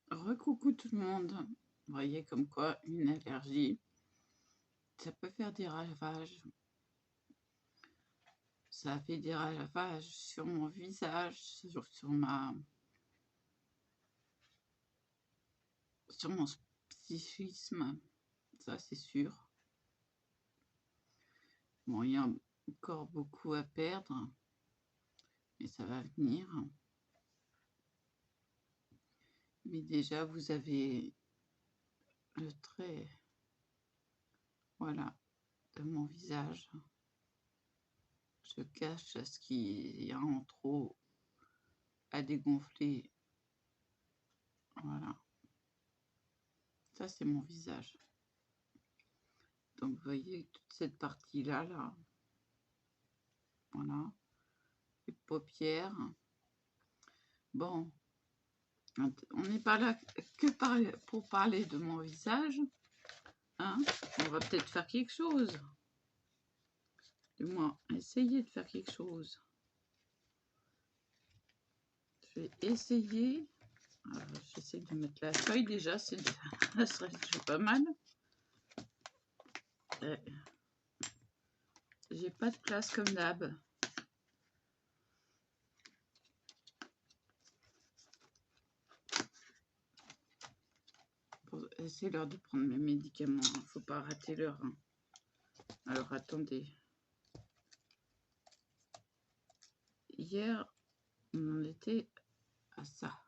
Recoucou tout le monde. Vous voyez comme quoi une allergie, ça peut faire des ravages. Ça a fait des ravages sur mon visage, sur mon psychisme, ça c'est sûr. Bon, il y a encore beaucoup à perdre, mais ça va venir. Mais déjà, vous avez le trait, voilà, de mon visage. Je cache ce qu'il y a en trop à dégonfler. Voilà. Ça, c'est mon visage. Donc, vous voyez toute cette partie-là, là. Voilà. Les paupières. Bon. On n'est pas là que pour parler de mon visage. Hein. On va peut-être faire quelque chose. Du moins, essayer de faire quelque chose. Je vais essayer. J'essaie de mettre la feuille déjà. Ça serait déjà pas mal. J'ai pas de place comme d'hab. C'est l'heure de prendre mes médicaments. Il ne faut pas rater l'heure. Hein. Alors, attendez. Hier, on en était à ça.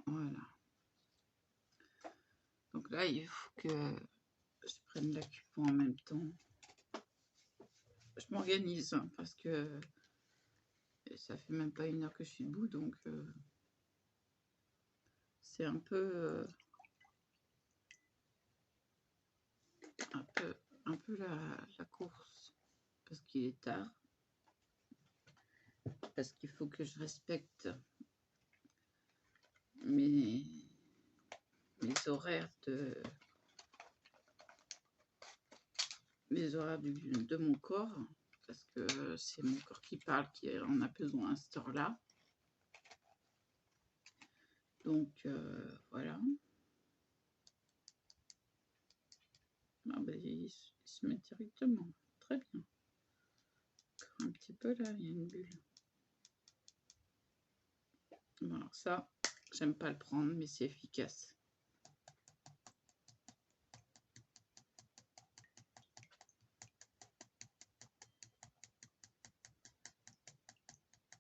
Voilà. Donc là, il faut que je prenne l'acupuncture en même temps. Je m'organise hein, parce que ça fait même pas 1 heure que je suis debout, donc c'est un peu la course parce qu'il est tard, parce qu'il faut que je respecte mes horaires de mon corps, parce que c'est mon corps qui parle, qui en a besoin à cette heure-là. Donc voilà. Ah ben, il se met directement. Très bien. Encore un petit peu là, il y a une bulle. Bon, alors ça, j'aime pas le prendre, mais c'est efficace.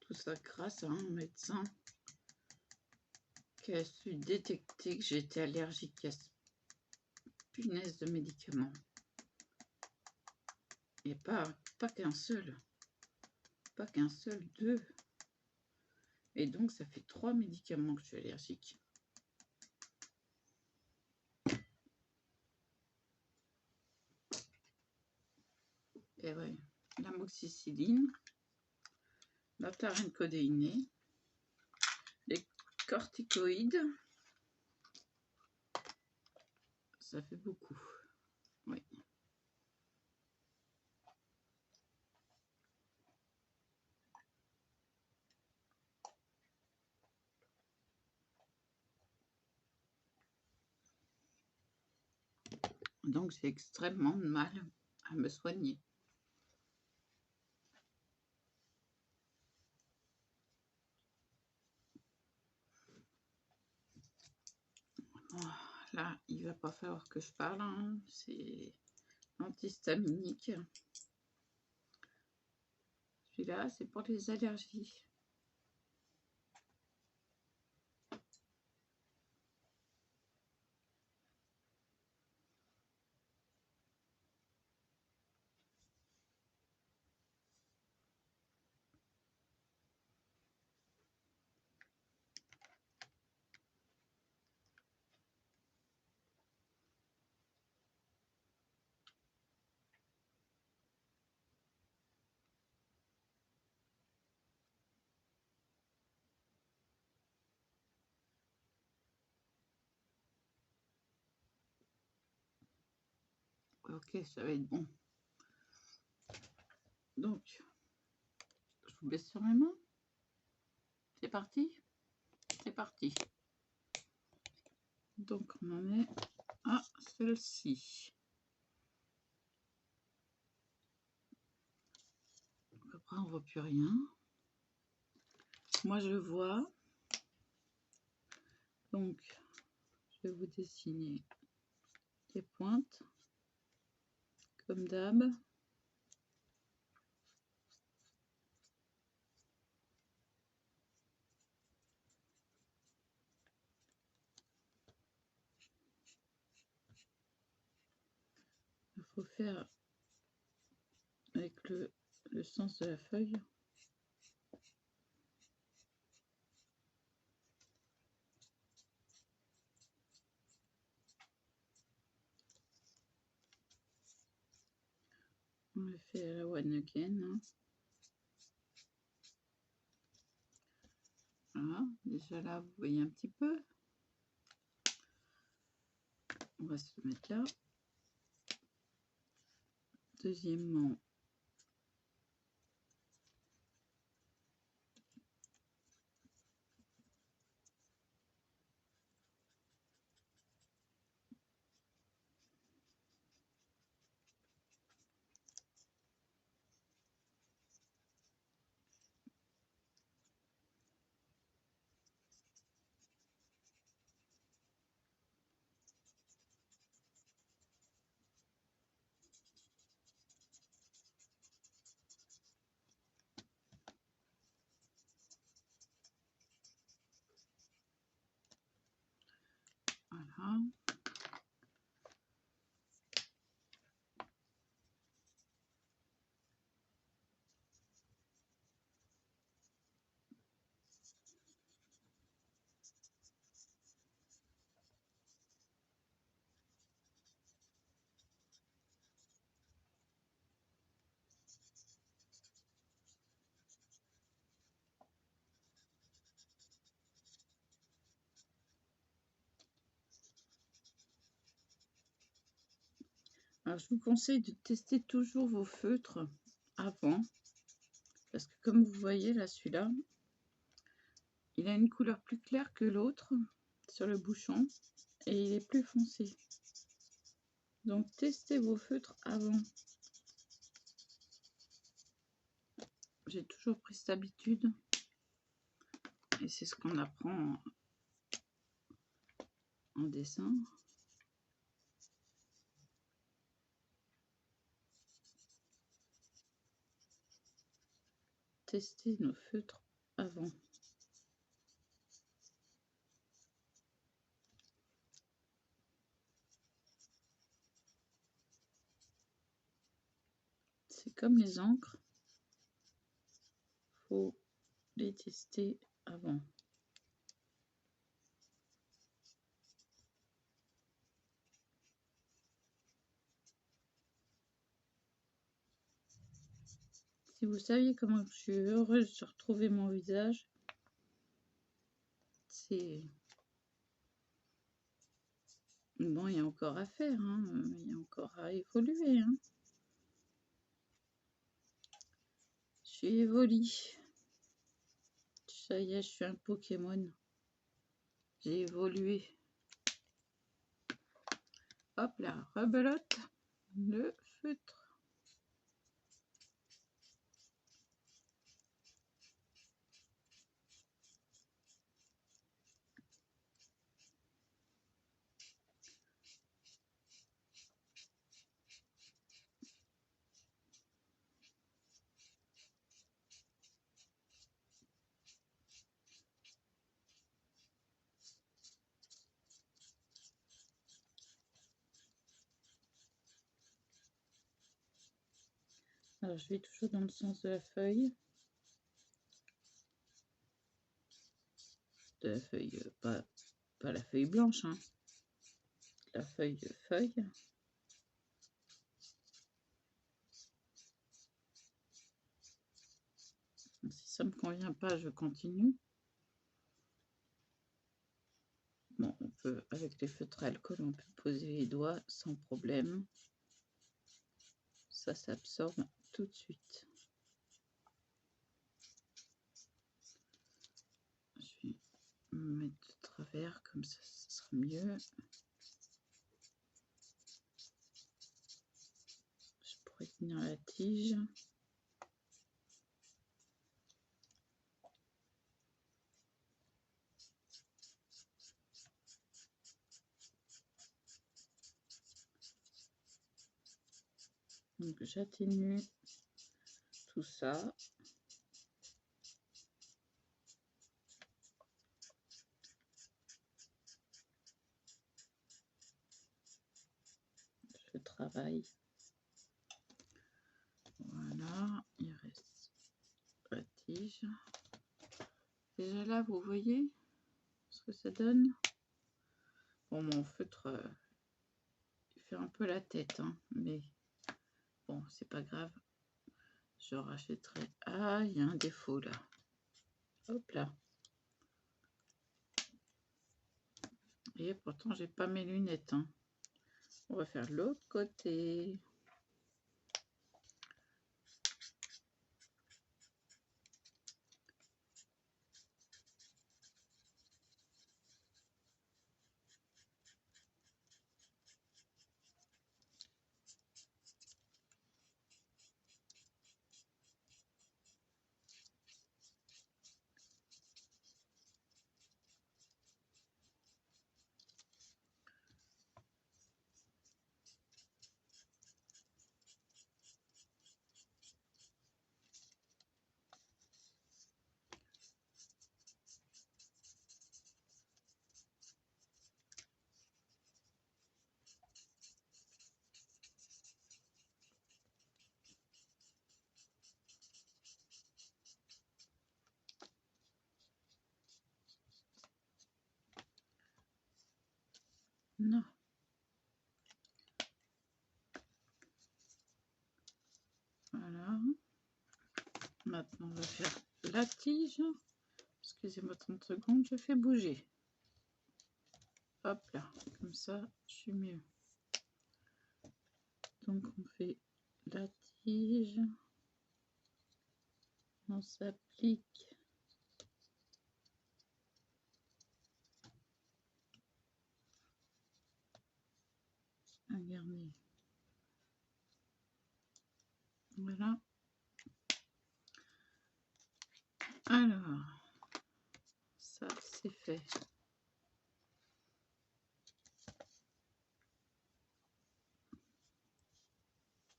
Tout ça grâce à un médecin qui a su détecter que j'étais allergique à cette punaise de médicaments. Et pas qu'un seul. Pas qu'un seul, 2. Et donc, ça fait 3 médicaments que je suis allergique. Et ouais, l'amoxicilline, la tarencodéinée, les corticoïdes, ça fait beaucoup. Oui. Donc, j'ai extrêmement de mal à me soigner. Là, il va pas falloir que je parle. Hein. C'est antihistaminique. Celui-là, c'est pour les allergies. Ok, ça va être bon. Donc, je vous baisse sur mes mains. C'est parti. C'est parti. Donc, on en est à celle-ci. Après, on voit plus rien. Moi, je vois. Donc, je vais vous dessiner les pointes, comme d'hab. Il faut faire avec le sens de la feuille. On le fait à la one again. Hein. Voilà, déjà là, vous voyez un petit peu. On va se mettre là. Deuxièmement, voilà. Alors, je vous conseille de tester toujours vos feutres avant. Parce que comme vous voyez, là, celui-là, il a une couleur plus claire que l'autre sur le bouchon. Et il est plus foncé. Donc, testez vos feutres avant. J'ai toujours pris cette habitude. Et c'est ce qu'on apprend en dessin. Tester nos feutres avant. C'est comme les encres. Faut les tester avant. Si vous saviez comment je suis heureuse de retrouver mon visage, c'est... Bon, il y a encore à faire, hein. Il y a encore à évoluer. Hein. Je suis évoluée. Ça y est, je suis un Pokémon. J'ai évolué. Hop là, rebelote le feutre. Alors, je vais toujours dans le sens de la feuille. De la feuille, pas la feuille blanche, hein. La feuille de feuille. Si ça ne me convient pas, je continue. Bon, on peut, avec les feutres à alcool, on peut poser les doigts sans problème. ça s'absorbe tout de suite. Je vais me mettre de travers, comme ça, ça sera mieux. Je pourrais tenir la tige. Donc j'atténue tout ça. Je travaille. Voilà, il reste la tige. Déjà là, vous voyez ce que ça donne. Bon, mon feutre, il fait un peu la tête, hein, mais bon, c'est pas grave. Je rachèterai. Ah, il y a un défaut là. Hop là. Et pourtant, j'ai pas mes lunettes. Hein. On va faire l'autre côté. Non. Voilà. Maintenant, on va faire la tige. Excusez-moi 30 secondes, je fais bouger. Hop là, comme ça, je suis mieux. Donc, on fait la tige. On s'applique. Regardez. Voilà. Alors, ça, c'est fait.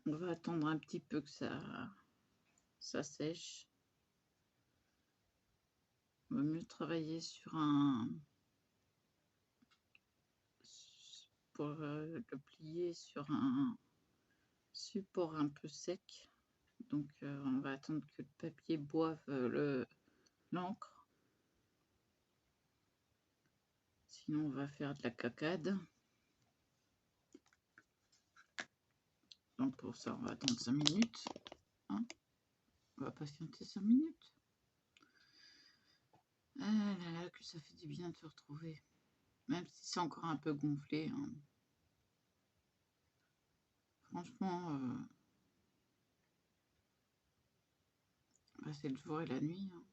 On va attendre un petit peu que ça sèche. On va mieux travailler sur un... pour le plier sur un support un peu sec. Donc, on va attendre que le papier boive l'encre. Sinon, on va faire de la cacade. Donc, pour ça, on va attendre 5 minutes. Hein, on va patienter 5 minutes. Ah là là, que ça fait du bien de se retrouver. Même si c'est encore un peu gonflé. Hein. Franchement, bah, c'est le jour et la nuit. Hein.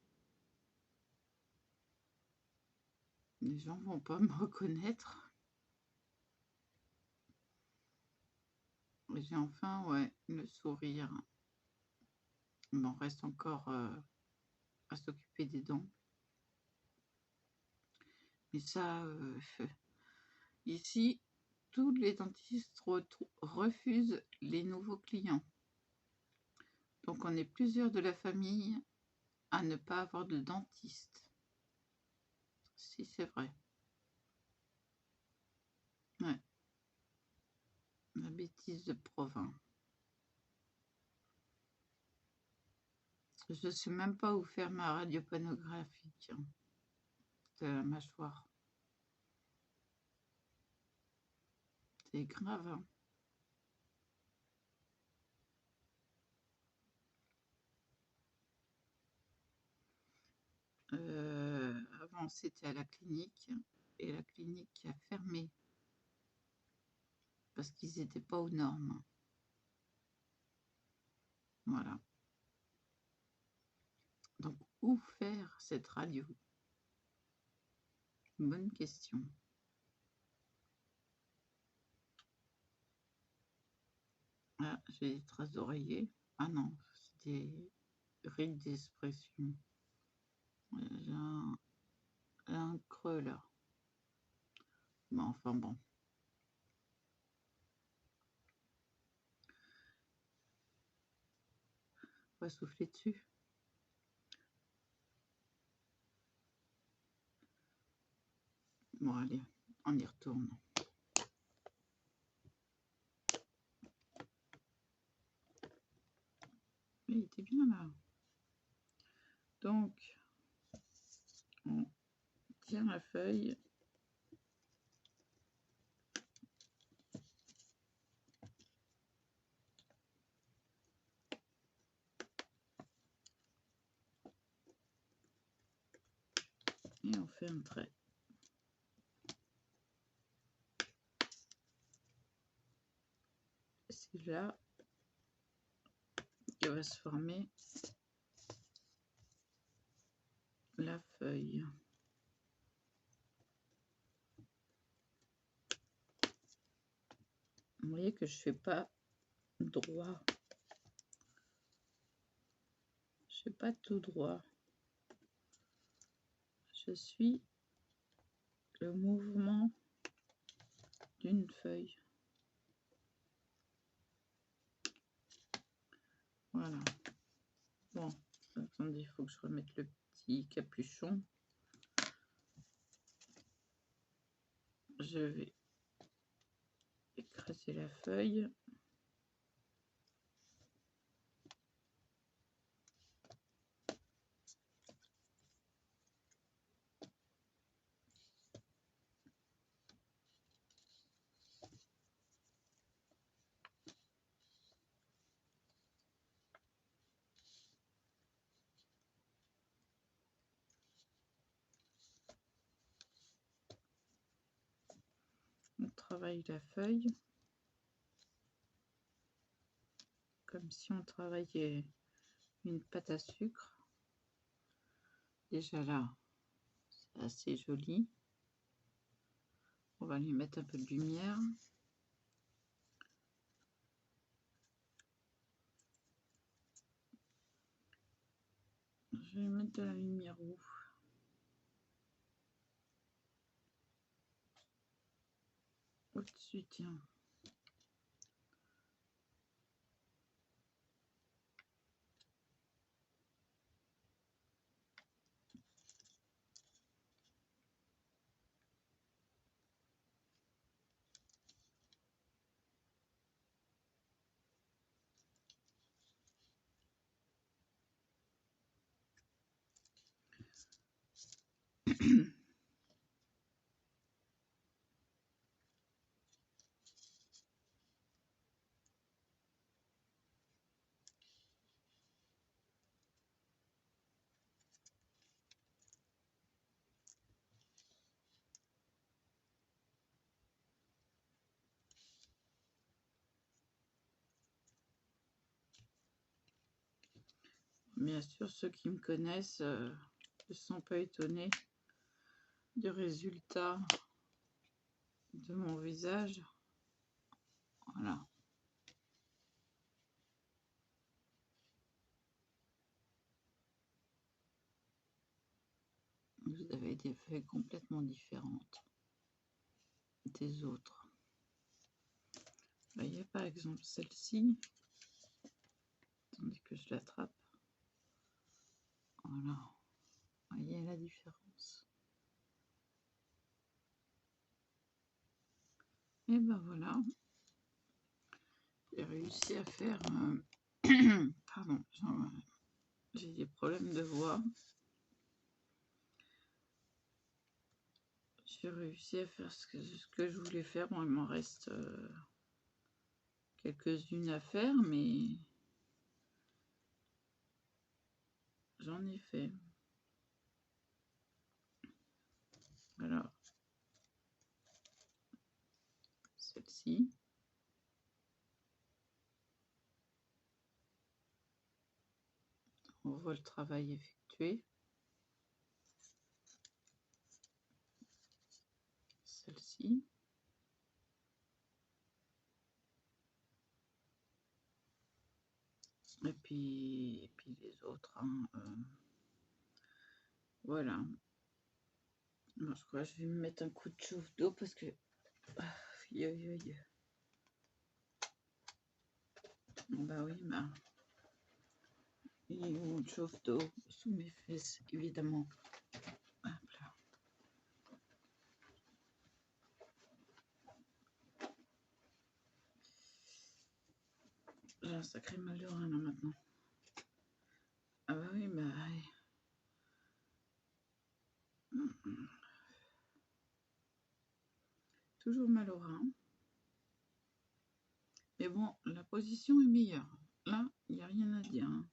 Les gens vont pas me reconnaître. J'ai enfin, ouais, le sourire. Il m'en reste encore à s'occuper des dents. Mais ça, ici, tous les dentistes refusent les nouveaux clients. Donc, on est plusieurs de la famille à ne pas avoir de dentiste. Si, c'est vrai. Ouais. La bêtise de Provins. Je ne sais même pas où faire ma radio panographique de la mâchoire. C'est grave. Hein. Avant, c'était à la clinique et la clinique a fermé parce qu'ils n'étaient pas aux normes. Voilà. Donc, où faire cette radio? Bonne question. Ah, j'ai des traces d'oreiller. Ah non, c'est des rides d'expression. J'ai un creux là. Mais enfin bon. On va souffler dessus. Bon, allez, on y retourne. Mais il était bien là. Donc, on tire la feuille. Et on fait un trait. C'est là que va se former la feuille. Vous voyez que je fais pas droit. Je fais pas tout droit. Je suis le mouvement d'une feuille. Voilà. Bon, attendez, il faut que je remette le petit capuchon. Je vais écraser la feuille. On travaille la feuille comme si on travaillait une pâte à sucre. Déjà là, c'est assez joli. On va lui mettre un peu de lumière. Je vais mettre de la lumière où? Au-dessus, tiens. Bien sûr, ceux qui me connaissent ne sont pas étonnés du résultat de mon visage. Voilà. Vous avez des feuilles complètement différentes des autres. Vous voyez par exemple celle-ci. Attendez que je l'attrape. Voilà. Vous voyez la différence. Et ben voilà. J'ai réussi à faire... Pardon, j'ai des problèmes de voix. J'ai réussi à faire ce que je voulais faire. Bon, il m'en reste quelques-unes à faire, mais j'en ai fait. Alors, celle-ci. voit le travail effectué. Celle-ci. Et puis les autres. Hein, voilà. Moi, je crois que je vais me mettre un coup de chauffe d'eau parce que... Bah oui, bah... Il y a une chauffe d'eau sous mes fesses, évidemment. Hop là. J'ai un sacré mal de rein là maintenant. Ah bah oui, bah... Toujours mal au rein. Mais bon, la position est meilleure. Là, il n'y a rien à dire. Hein.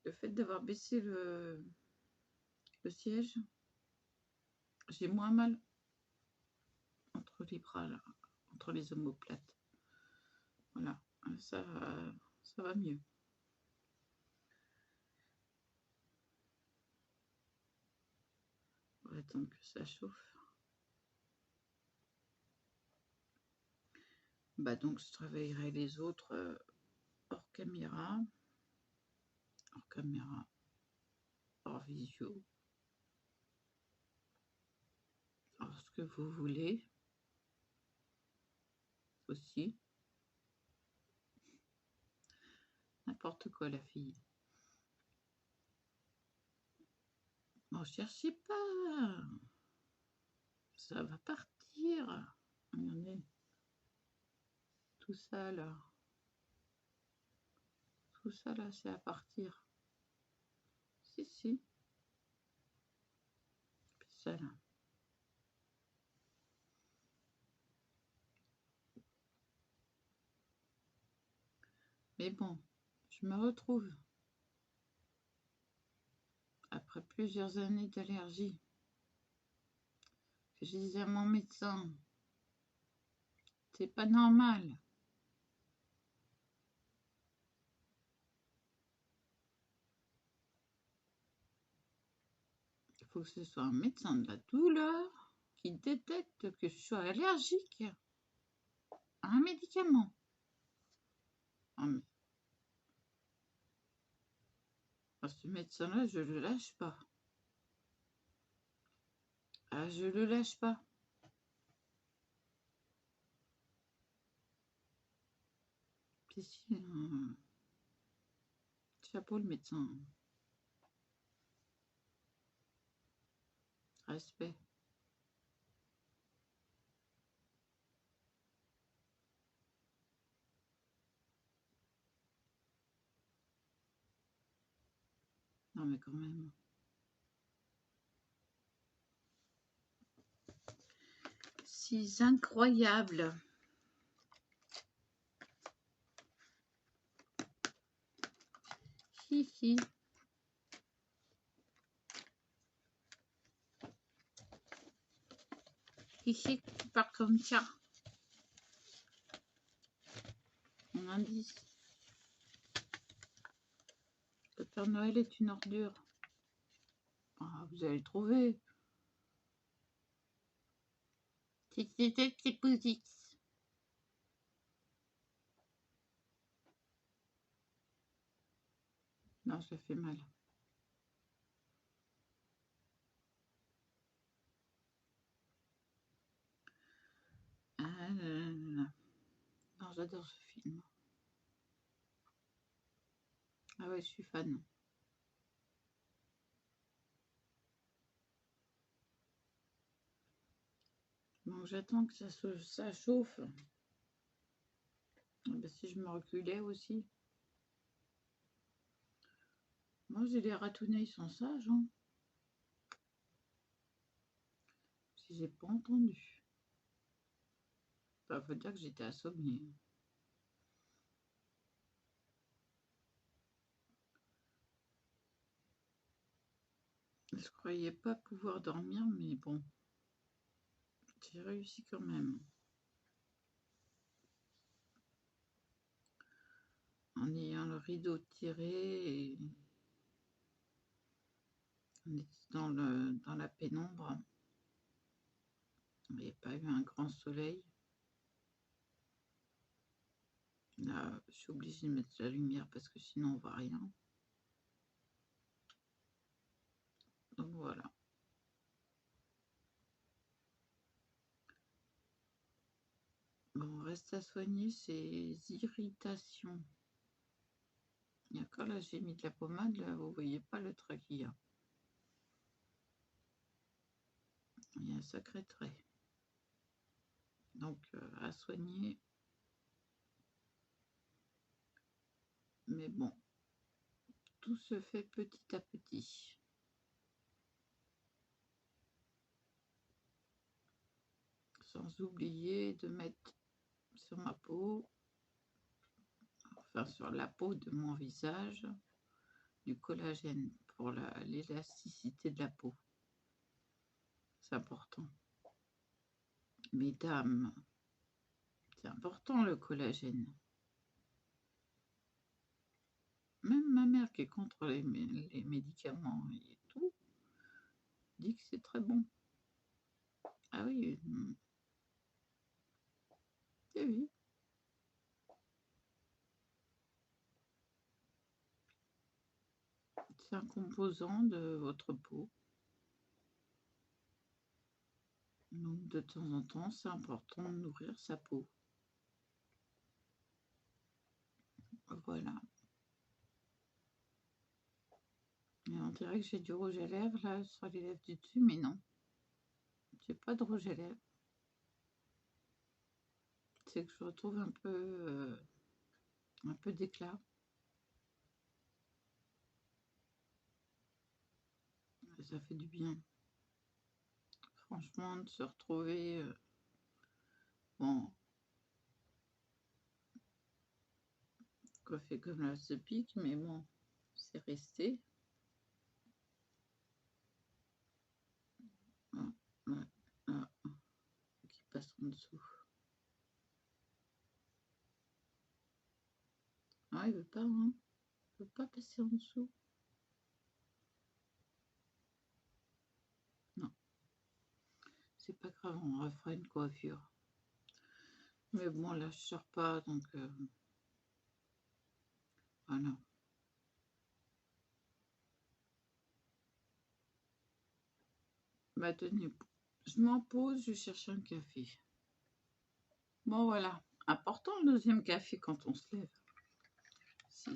Le fait d'avoir baissé le siège, j'ai moins mal entre les bras, là, entre les omoplates. Voilà, ça va mieux. On va attendre que ça chauffe. Bah donc, je travaillerai les autres hors caméra, hors visio, hors ce que vous voulez aussi. N'importe quoi, la fille. N'en cherchez pas. Ça va partir. Regardez. Tout ça, là. Tout ça, là, c'est à partir. Si. Puis ça, là. Mais bon, je me retrouve. Après plusieurs années d'allergie. Je disais à mon médecin, c'est pas normal. Il faut que ce soit un médecin de la douleur qui détecte que je suis allergique à un médicament. Ah, mais... ce médecin-là, je le lâche pas. Ah, je le lâche pas. Si, chapeau le médecin. Respect. Non mais quand même. C'est incroyable. Si. Qui c'est qui parle comme ça? Mon indice. Le Père Noël est une ordure. Ah, vous allez le trouver. C'est positif. Non, ça fait mal. Ah là là. Non, j'adore ce film. Ah ouais, je suis fan. Donc j'attends que ça chauffe. Ah ben, si je me reculais aussi. Moi, j'ai les ratounets, ils sont sages. Hein. Si j'ai pas entendu. Bah, faut dire que j'étais assommée. Je croyais pas pouvoir dormir, mais bon. J'ai réussi quand même. En ayant le rideau tiré On était dans la pénombre. Il n'y a pas eu un grand soleil. Là, je suis obligée de mettre la lumière parce que sinon on voit rien. Donc voilà. Bon, reste à soigner ces irritations. D'accord, là j'ai mis de la pommade, là vous voyez pas le trait qu'il y a. Il y a un sacré trait. Donc à soigner. Mais bon, tout se fait petit à petit. Sans oublier de mettre sur ma peau, enfin sur la peau de mon visage, du collagène pour l'élasticité de la peau. C'est important. Mesdames, c'est important le collagène. Même ma mère qui est contre les médicaments et tout, dit que c'est très bon. Ah oui, eh oui. C'est un composant de votre peau. Donc de temps en temps, c'est important de nourrir sa peau. Voilà. Et on dirait que j'ai du rouge à lèvres là sur les lèvres du dessus, mais non. J'ai pas de rouge à lèvres. C'est que je retrouve un peu d'éclat. Ça fait du bien. Franchement, de se retrouver... bon, coiffé comme là, ce pique, mais bon, c'est resté. Qui passe en dessous. Ah, il veut pas, hein. Il veut pas passer en dessous. Non. C'est pas grave, on refera une coiffure. Mais bon, là, je sors pas, donc... voilà. Bah, tenez, je m'en pose, je cherche un café. Bon, voilà. Important le deuxième café quand on se lève. Si.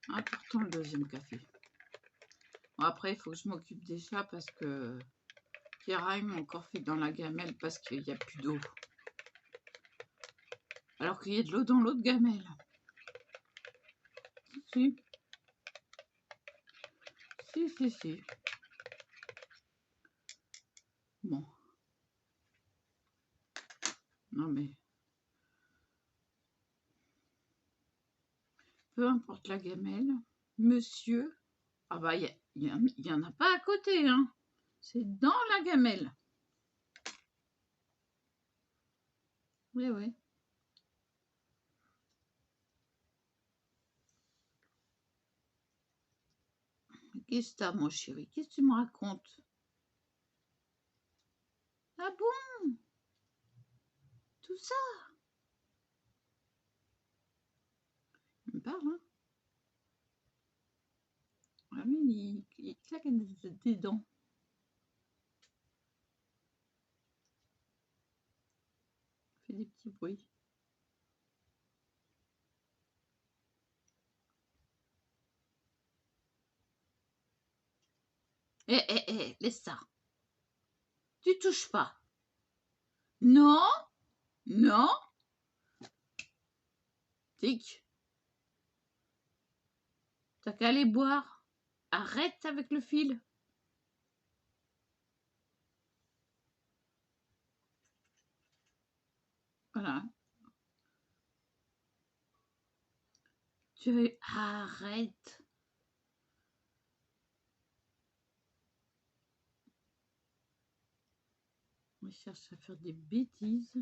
Important le deuxième café. Bon, après, il faut que je m'occupe des chats parce que Kira m'a encore fait dans la gamelle parce qu'il n'y a plus d'eau. Alors qu'il y a de l'eau dans l'autre gamelle. Si. Bon. Non mais... peu importe la gamelle. Monsieur... Ah bah, il y en a pas à côté, hein. C'est dans la gamelle. Oui. Qu'est-ce que t'as, mon chéri? Qu'est-ce que tu me racontes? Ah bon? Tout ça? Il me parle, hein? Ah oui, il claque des dents. Il fait des petits bruits. Laisse ça. Tu touches pas. Non. Tic. T'as qu'à aller boire. Arrête avec le fil. Voilà. Arrête. On cherche à faire des bêtises.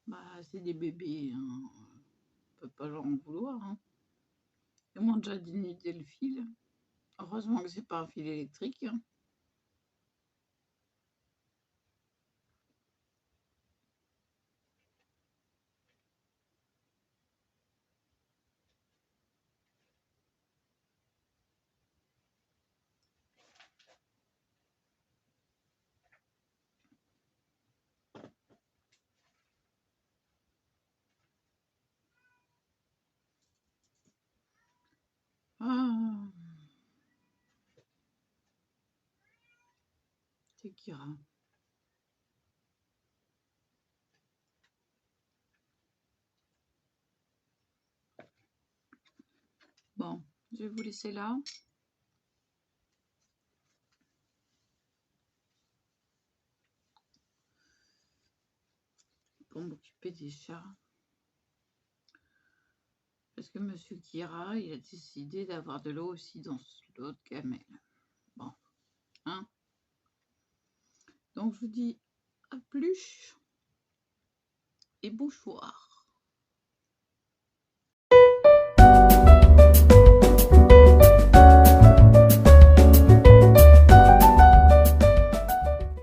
Bah, c'est des bébés, hein. On peut pas leur en vouloir, hein. Ils m'ont déjà dénudé le fil. Heureusement que c'est pas un fil électrique. Ah, c'est Kira. Bon, je vais vous laisser là. Pour m'occuper des chats. Parce que Monsieur Kira, il a décidé d'avoir de l'eau aussi dans l'autre gamelle. Bon, hein. Donc je vous dis à plus et bonsoir.